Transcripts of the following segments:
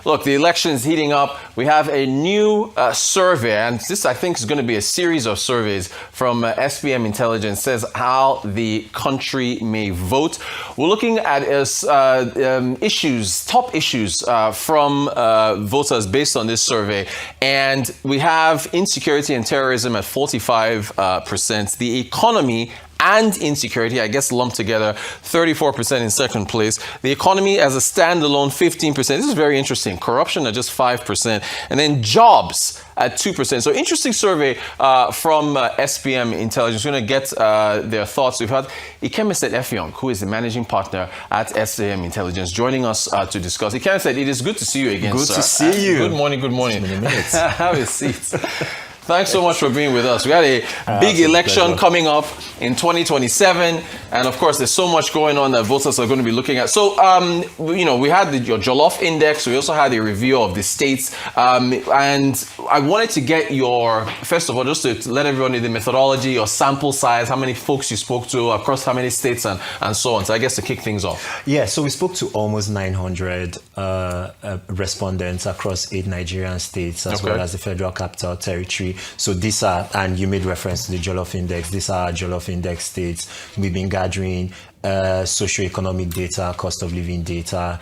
Look, the election is heating up. We have a new survey, and this, I think, is going to be a series of surveys from SPM Intelligence, says how the country may vote. We're looking at top issues from voters based on this survey, and we have insecurity and terrorism at 45%, the economy and insecurity, I guess, lumped together, 34% in second place. The economy as a standalone, 15%. This is very interesting. Corruption at just 5%. And then jobs at 2%. So interesting survey from SPM Intelligence. We're going to get their thoughts. We've had Ikemesit Effiong, who is the managing partner at SPM Intelligence, joining us to discuss. Ikemesit, it is good to see you again, Good sir. to see you. Good morning, good morning. It's been a minute. Have a seat. Thanks so much for being with us. We had a big election coming up in 2027, and of course, there's so much going on that voters are going to be looking at. So, we had your Jollof Index. We also had a review of the states, and I wanted to get first of all, just to let everyone know the methodology, your sample size, how many folks you spoke to across how many states, and so on. So, I guess to kick things off. Yeah, so we spoke to almost 900 respondents across 8 Nigerian states, as well as the Federal Capital Territory. So these are, and you made reference to the Jollof Index, these are Jollof Index states. We've been gathering socioeconomic data, cost of living data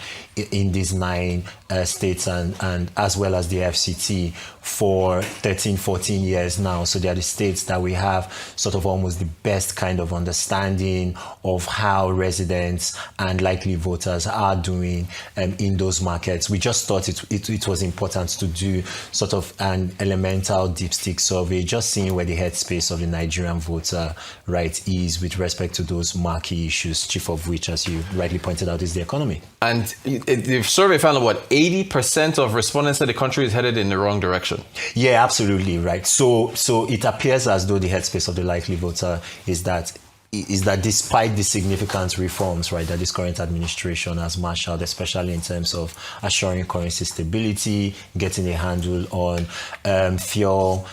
in these 9 states, and as well as the FCT for 13, 14 years now. So they are the states that we have sort of almost the best kind of understanding of how residents and likely voters are doing in those markets. We just thought it was important to do sort of an elemental dipstick survey, just seeing where the headspace of the Nigerian voter is with respect to those marquee issues, chief of which, as you rightly pointed out, is the economy. And the survey found that 80% of respondents said the country is headed in the wrong direction. Yeah, absolutely right. So it appears as though the headspace of the likely voter is that despite the significant reforms, that this current administration has marshaled, especially in terms of assuring currency stability, getting a handle on fuel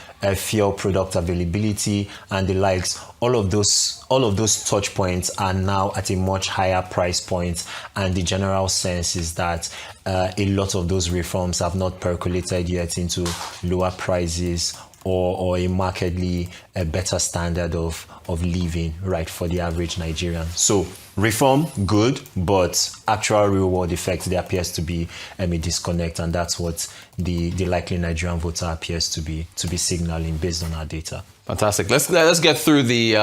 product availability and the likes, all of those touch points are now at a much higher price point, and the general sense is that a lot of those reforms have not percolated yet into lower prices or a markedly better standard of living, for the average Nigerian. So reform, good, but actual real world effect, there appears to be a disconnect, and that's what the likely Nigerian voter appears to be signaling based on our data. Fantastic. Let's get through the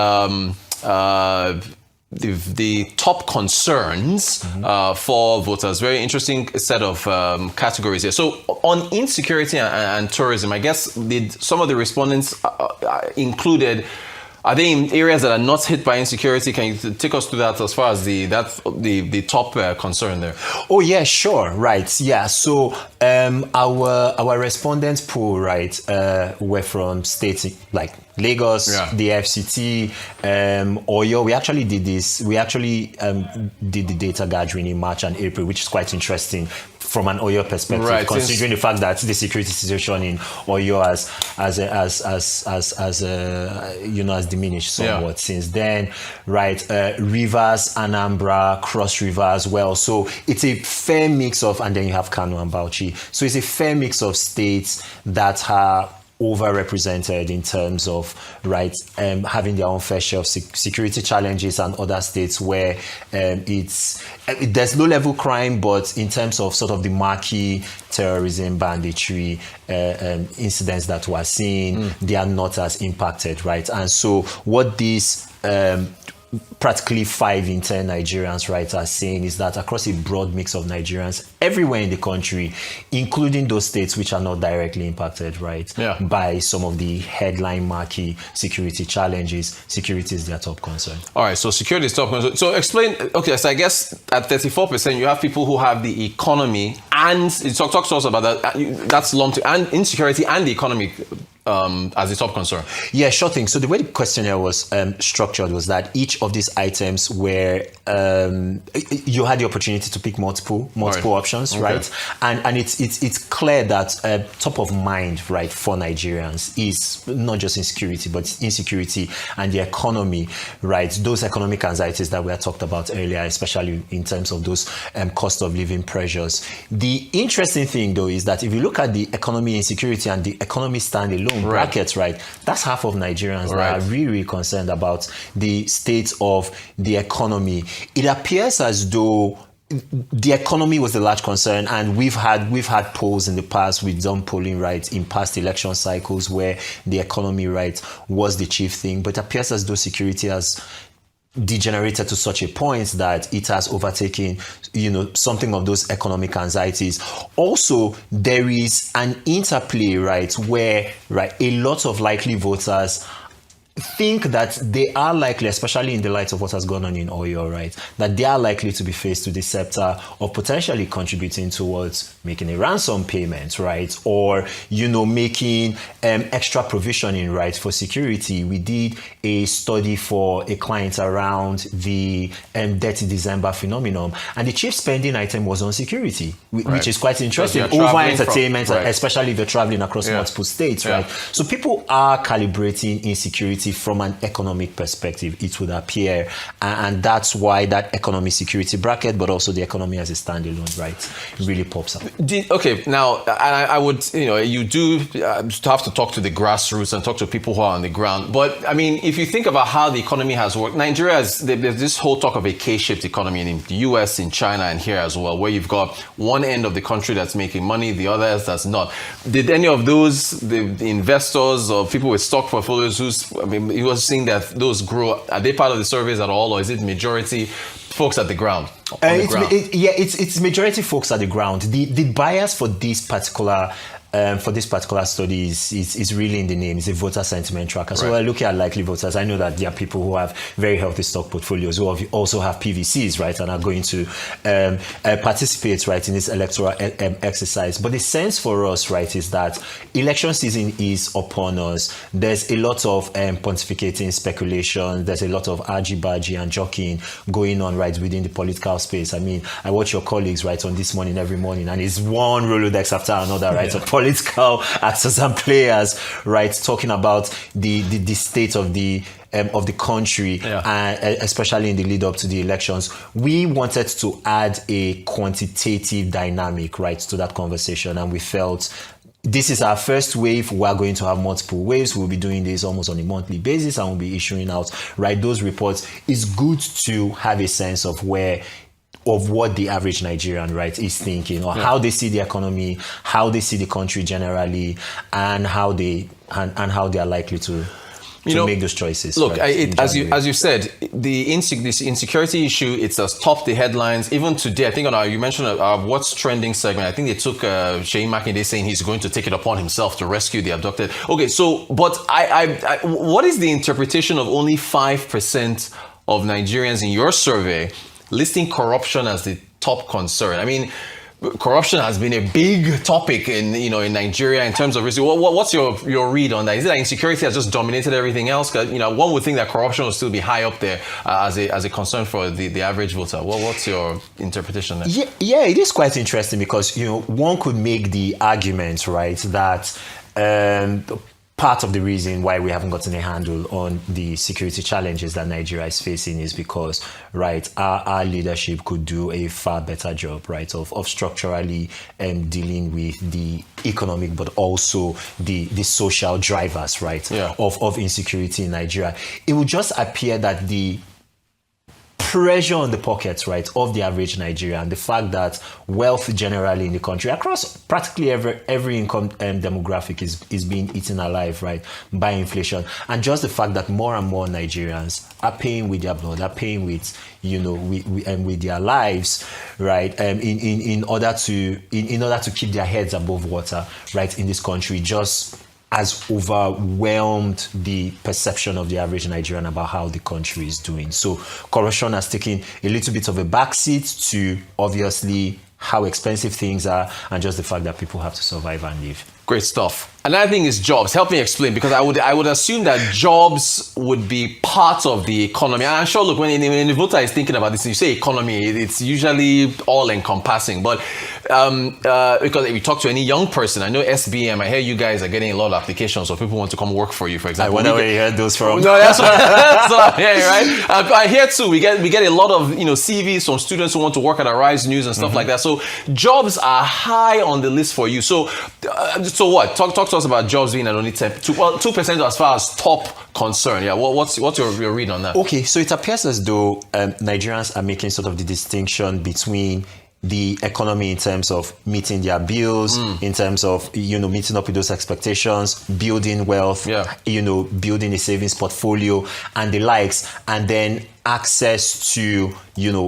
top concerns for voters. Very interesting set of categories here. So on insecurity and tourism, I guess some of the respondents included, are they in areas that are not hit by insecurity? Can you take us through that as far as the top concern there? Oh yeah, sure. Right. Yeah. So our respondents pool, were from states like Lagos, the FCT, Oyo. We actually did this. We actually did the data gathering in March and April, which is quite interesting from an Oyo perspective, considering the fact that the security situation in Oyo has diminished somewhat since then. Rivers, Anambra, Cross River as well. So it's a fair mix of, and then you have Kano and Bauchi. So it's a fair mix of states that are overrepresented in terms of having their own fair share of security challenges, and other states where there's low level crime, but in terms of sort of the marquee terrorism, banditry incidents that we're seeing, they are not as impacted, and so what these practically 5 in 10 Nigerians are saying is that across a broad mix of Nigerians everywhere in the country, including those states which are not directly impacted by some of the headline marquee security challenges, security is their top concern. All right, so security is top concern. So explain, so I guess at 34% you have people who have the economy, and talk to us about that. That's lumped, and insecurity and the economy as a top concern? Yeah, sure thing. So the way the questionnaire was structured was that each of these items were you had the opportunity to pick multiple options, Okay. right? And it's clear that top of mind, right, for Nigerians is not just insecurity, but insecurity and the economy, right? Those economic anxieties that we had talked about earlier, especially in terms of those cost of living pressures. The interesting thing, though, is that if you look at the economy insecurity and the economy standalone brackets, right, that's half of Nigerians that are really, really concerned about the state of the economy. It appears as though the economy was the large concern, and we've had polls in the past. We've done polling, right, in past election cycles where the economy, right, was the chief thing. But it appears as though security has degenerated to such a point that it has overtaken, something of those economic anxieties. Also, there is an interplay, right, where, right, a lot of likely voters think that they are likely, especially in the light of what has gone on in Oyo, right, that they are likely to be faced with the scepter of potentially contributing towards making a ransom payment, right, or, making extra provisioning, right, for security. We did a study for a client around the Dirty December phenomenon, and the chief spending item was on security, which is quite interesting, over entertainment, especially if you're traveling across multiple states, right? So people are calibrating insecurity from an economic perspective, it would appear, and that's why that economic security bracket, but also the economy as a standalone, right, really pops up. Okay, now I would, you do have to talk to the grassroots and talk to people who are on the ground. But I mean, if you think about how the economy has worked, Nigeria has, there's this whole talk of a K-shaped economy in the US, in China, and here as well, where you've got one end of the country that's making money, the other that's not. Did any of those, the investors or people with stock portfolios he was seeing that those grow, are they part of the surveys at all, or is it majority folks at the ground? It's majority folks at the ground. The bias for this particular study is really in the name. It's a voter sentiment tracker. So we're looking at likely voters. I know that there are people who have very healthy stock portfolios who also have PVCs, right, and are going to participate, right, in this electoral exercise. But the sense for us, right, is that election season is upon us. There's a lot of pontificating, speculation. There's a lot of argy-bargy and jockeying going on, right, within the political space. I mean, I watch your colleagues, right, on This Morning every morning, and it's one Rolodex after another, right, of political actors and players, right, talking about the state of the country, especially in the lead up to the elections. We wanted to add a quantitative dynamic, right, to that conversation, and we felt this is our first wave. We are going to have multiple waves. We'll be doing this almost on a monthly basis, and we'll be issuing out, right, those reports. It's good to have a sense of what the average Nigerian, right, is thinking, or how they see the economy, how they see the country generally, and how they are likely to make those choices. Look, right, as you said, this insecurity issue, it's has topped the headlines. Even today, I think you mentioned our What's Trending segment, I think they took Seyi Makinde saying he's going to take it upon himself to rescue the abducted. Okay, so, but what is the interpretation of only 5% of Nigerians in your survey listing corruption as the top concern? I mean, corruption has been a big topic in Nigeria in terms of risk. What's your read on that? Is it that insecurity has just dominated everything else? One would think that corruption will still be high up there as a concern for the average voter. What's your interpretation there? Yeah, it is quite interesting because one could make the argument, right, that part of the reason why we haven't gotten a handle on the security challenges that Nigeria is facing is because, right, our leadership could do a far better job, right, of structurally dealing with the economic, but also the social drivers, right, of insecurity in Nigeria. It would just appear that the pressure on the pockets, right, of the average Nigerian, the fact that wealth generally in the country across practically every income demographic is being eaten alive, right, by inflation, and just the fact that more and more Nigerians are paying with their blood, are paying with with their lives, right, in order to keep their heads above water, right, in this country, just has overwhelmed the perception of the average Nigerian about how the country is doing. So corruption has taken a little bit of a backseat to obviously how expensive things are and just the fact that people have to survive and live. Great stuff. Another thing is jobs. Help me explain, because I would assume that jobs would be part of the economy. And I'm sure, look, when the voter is thinking about this, you say economy, it's usually all encompassing. But because if you talk to any young person, I know SBM, I hear you guys are getting a lot of applications, so people want to come work for you, for example. I wonder where you heard those from. No, that's what I'm hearing, right? I hear too. We get a lot of CVs from students who want to work at Arise News and stuff like that. So jobs are high on the list for you. So what? Talk to us about jobs being at only 2% as far as top concern. Yeah, what's your read on that? Okay, so it appears as though Nigerians are making sort of the distinction between the economy in terms of meeting their bills, in terms of meeting up with those expectations, building wealth, building a savings portfolio and the likes, and then access to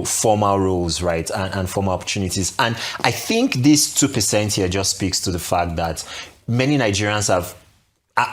formal roles, right, and formal opportunities. And I think this 2% here just speaks to the fact that many Nigerians are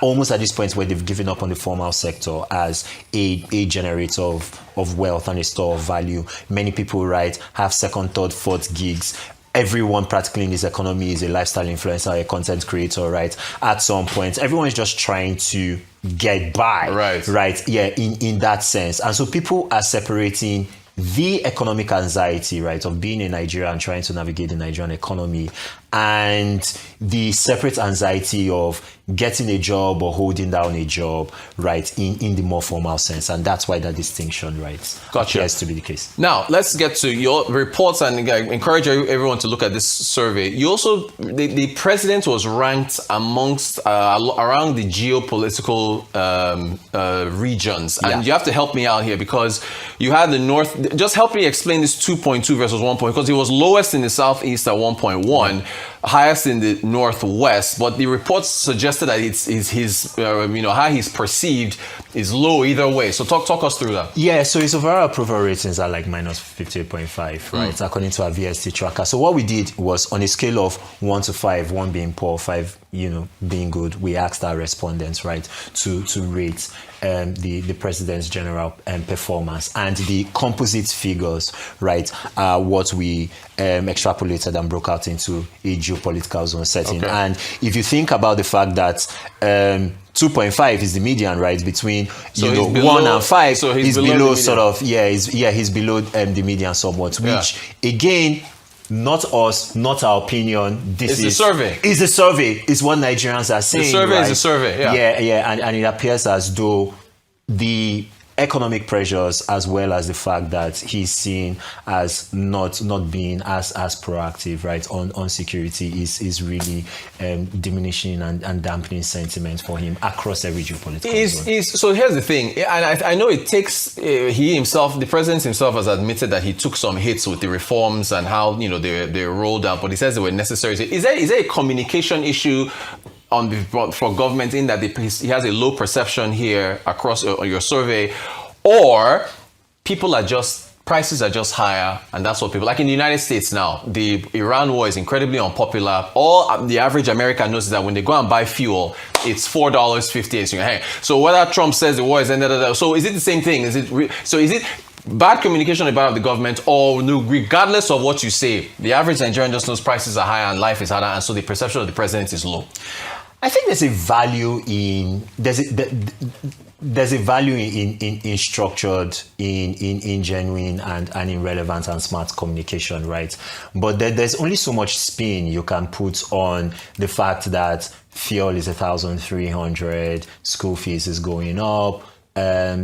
almost at this point where they've given up on the formal sector as a generator of wealth and a store of value. Many people, right, have second, third, fourth gigs. Everyone practically in this economy is a lifestyle influencer, a content creator, right? At some point, everyone is just trying to get by, right? Yeah, in that sense. And so people are separating the economic anxiety, right, of being in Nigeria and trying to navigate the Nigerian economy, and the separate anxiety of getting a job or holding down a job, right, in the more formal sense. And that's why that distinction, right, appears to be the case. Now, let's get to your reports, and I encourage everyone to look at this survey. You also, the president was ranked amongst around the geopolitical regions. And you have to help me out here, because you had the North. Just help me explain this 2.2 versus 1 point, because he was lowest in the Southeast at 1.1. Highest in the Northwest, but the reports suggested that it's his how he's perceived is low either way. So talk us through that. Yeah, so his overall approval ratings are like minus 58.5, right, according to our VST tracker. So what we did was, on a scale of 1 to 5, 1 being poor, 5 being good, we asked our respondents, right, to rate the president's general performance, and the composite figures, right, are what we extrapolated and broke out into a geopolitical zone setting. Okay. And if you think about the fact that 2.5 is the median, right, between below, 1 and 5, so he's below sort of he's below the median somewhat, which again, not us, not our opinion. This is a survey. It's a survey. It's what Nigerians are saying. The survey is a survey. And it appears as though the economic pressures, as well as the fact that he's seen as not being as proactive, right, on security, is really diminishing and dampening sentiment for him across every geopolitical zone. So here's the thing, and I know it takes the president himself has admitted that he took some hits with the reforms and how they rolled out, but he says they were necessary. Is there a communication issue for government, in that he has a low perception here across your survey, or prices are just higher, and that's what people like in the United States now? The Iran war is incredibly unpopular. All the average American knows is that when they go and buy fuel, it's $4.58. So whether Trump says the war is ended, so is it the same thing? Is it bad communication about the government, or regardless of what you say, the average Nigerian just knows prices are higher and life is harder, and so the perception of the president is low? I think there's a value in structured, in genuine and in relevant and smart communication, right? But there's only so much spin you can put on the fact that fuel is 1,300, school fees is going up,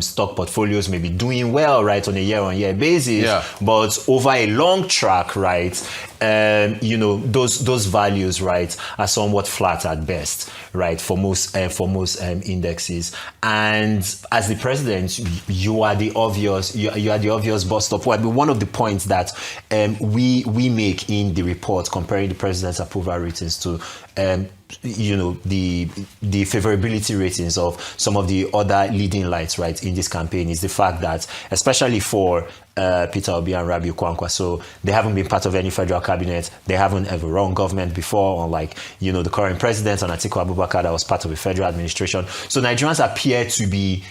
stock portfolios may be doing well, right, on a year-on-year basis, but over a long track, right, those values, right, are somewhat flat at best, right, for most indexes. And as the president, you are the obvious bus stop. Well, one of the points that we make in the report, comparing the president's approval ratings to the favorability ratings of some of the other leading lights, right, in this campaign, is the fact that, especially for Peter Obi and Rabiu Kwankwa, so they haven't been part of any federal cabinet, they haven't ever run government before, unlike the current president and Atiku Abubakar, that was part of a federal administration. So Nigerians appear to be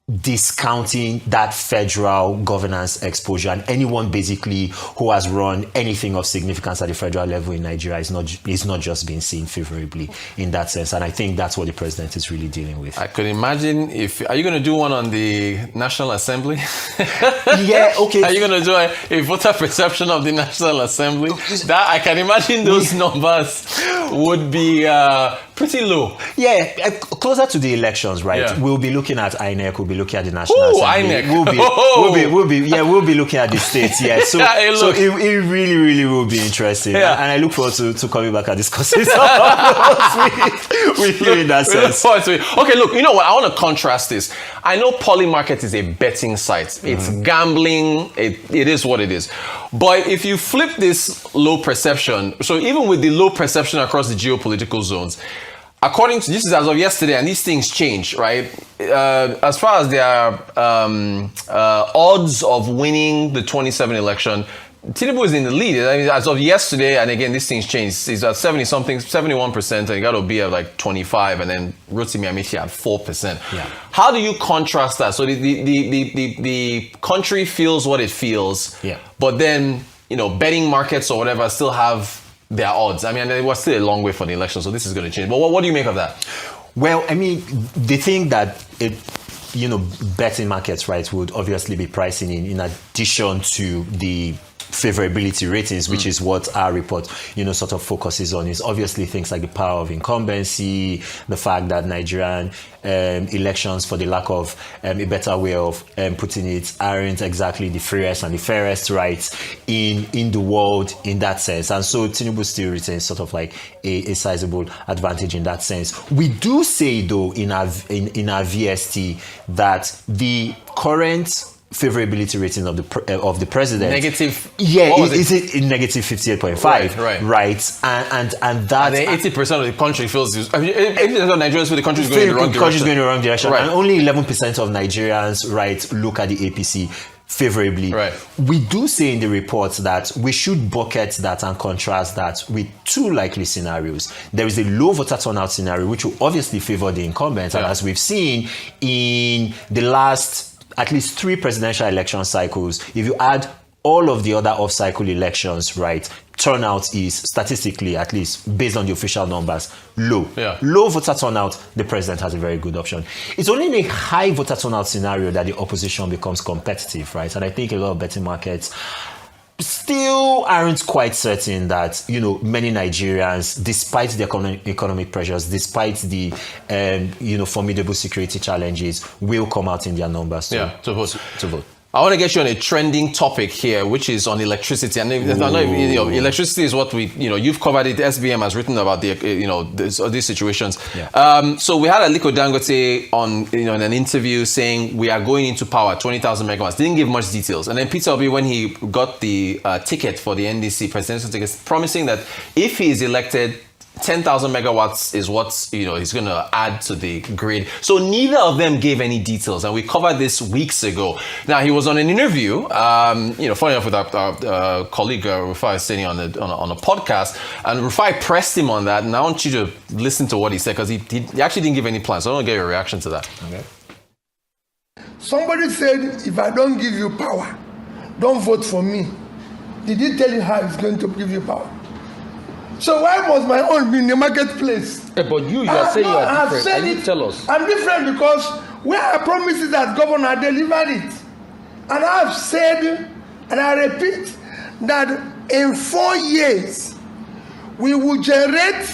discounting that federal governance exposure, and anyone basically who has run anything of significance at the federal level in Nigeria is not just being seen favorably in that sense. And I think that's what the president is really dealing with. I could imagine are you going to do one on the National Assembly? Yeah, okay. Are you going to do a voter perception of the National Assembly? That I can imagine those numbers would be pretty low. Yeah, closer to the elections, right? Yeah. We'll be looking at INEC, we'll be looking at the National Assembly. INEC. We'll be looking at the states, yeah. So, so it really, really will be interesting. Yeah. And I look forward to coming back and discussing with you in that sense. Okay, look, you know what? I want to contrast this. I know Polymarket is a betting site. It's gambling. It is what it is. But if you flip this low perception, so even with the low perception across the geopolitical zones, according to, this is as of yesterday, and these things change, right? As far as their odds of winning the 27 election, Tinubu is in the lead. I mean, as of yesterday, and again, these things change. He's at 71%, and he got to be at like 25, and then Rotimi Amici at 4%. Yeah. How do you contrast that? So the country feels what it feels, yeah. But then, you know, betting markets or whatever still have their odds. I mean, it was still a long way for the election, so this is going to change. But what do you make of that? Well, I mean, the thing that betting markets, right, would obviously be pricing in addition to the favorability ratings, which is what our report, sort of focuses on, is obviously things like the power of incumbency, the fact that Nigerian elections, for the lack of a better way of putting it, aren't exactly the freest and the fairest, right, in the world in that sense. And so Tinubu still retains sort of like a sizable advantage in that sense. We do say, though, in our VST that the current favorability rating of the president, negative, is it in negative 58.5, right? And that 80% of the country feels, 80% of Nigerians feel the country is going in the wrong direction, and only 11% of Nigerians, right, look at the APC favorably. Right. We do say in the report that we should bucket that and contrast that with two likely scenarios. There is a low voter turnout scenario, which will obviously favor the incumbent, and as we've seen in the last at least 3 presidential election cycles, if you add all of the other off-cycle elections, right, turnout is statistically, at least based on the official numbers, low. Yeah. Low voter turnout, the president has a very good option. It's only in a high voter turnout scenario that the opposition becomes competitive, right? And I think a lot of betting markets still aren't quite certain that, many Nigerians, despite the economic pressures, despite the, formidable security challenges, will come out in their numbers to vote. I want to get you on a trending topic here, which is on electricity. And electricity is what you've covered it. SBM has written about these situations. Yeah. So we had Aliko Dangote on, in an interview saying we are going into power, 20,000 megawatts. Didn't give much details. And then Peter Obi, when he got the ticket for the NDC presidential ticket, promising that if he is elected, 10,000 megawatts is what he's going to add to the grid. So neither of them gave any details, and we covered this weeks ago. Now, he was on an interview, funny enough, with our colleague Rufai sitting on a podcast, and Rufai pressed him on that. And I want you to listen to what he said, because he actually didn't give any plans. So I want to get your reaction to that. Okay. Somebody said, if I don't give you power, don't vote for me. Did he tell you how he's going to give you power? So why must my own be in the marketplace? But you are saying you are different. Can you tell us? I'm different because where I promised it as governor, I delivered it. And I've said, and I repeat, that in 4 years, we will generate,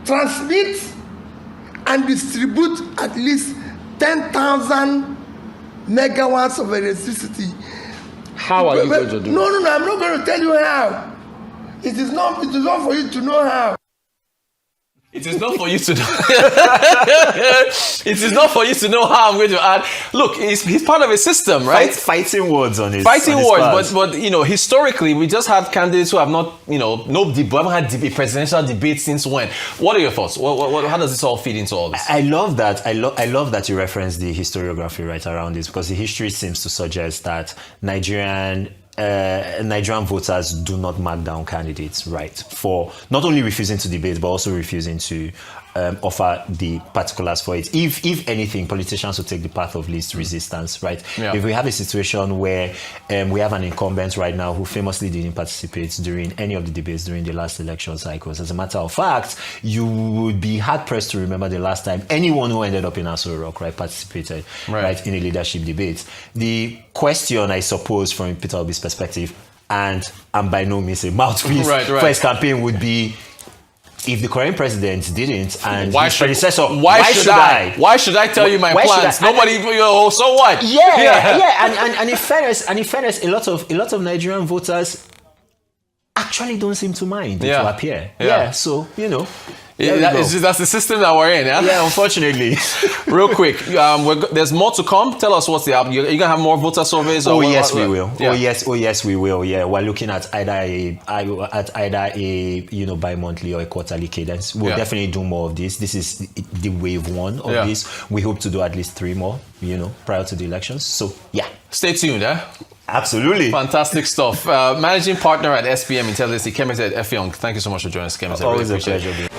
transmit, and distribute at least 10,000 megawatts of electricity. How are you going to do it? No, I'm not going to tell you how. It is not for you to know how. It is not for you to know. It is not for you to know how I'm going to add. Look, he's part of a system, right? Fighting words on his words, but historically, we just have candidates who have not, haven't had a presidential debate since when. What are your thoughts? How does this all feed into all this? I love that. I love that you reference the historiography right around this, because the history seems to suggest that Nigerian voters do not mark down candidates, right, for not only refusing to debate but also refusing to offer the particulars for it. If anything, politicians will take the path of least resistance, right? Yeah. If we have a situation where we have an incumbent right now who famously didn't participate during any of the debates during the last election cycles, as a matter of fact, you would be hard-pressed to remember the last time anyone who ended up in Aso Rock, right, participated right, in a leadership debate. The question, I suppose, from Peter Obi's perspective, and I'm by no means a mouthpiece for his campaign, would be, if the current president didn't, and his predecessor, why should I? Why should I tell you my plans? Nobody, so what? And in fairness, a lot of Nigerian voters actually don't seem to mind it to appear. So that's the system that we're in. Yeah, unfortunately. Real quick, there's more to come. Tell us what's the outcome. You're gonna have more voter surveys. We will. Yeah. Oh yes, we will. Yeah, we're looking at either a bi-monthly or a quarterly cadence. We'll definitely do more of this. This is the wave one of this. We hope to do at least 3 more. Prior to the elections. So stay tuned. Absolutely. Fantastic stuff. Managing partner at SPM Intelligence, Ikemesit Effiong. Thank you so much for joining us, Ikemesit. Always a pleasure.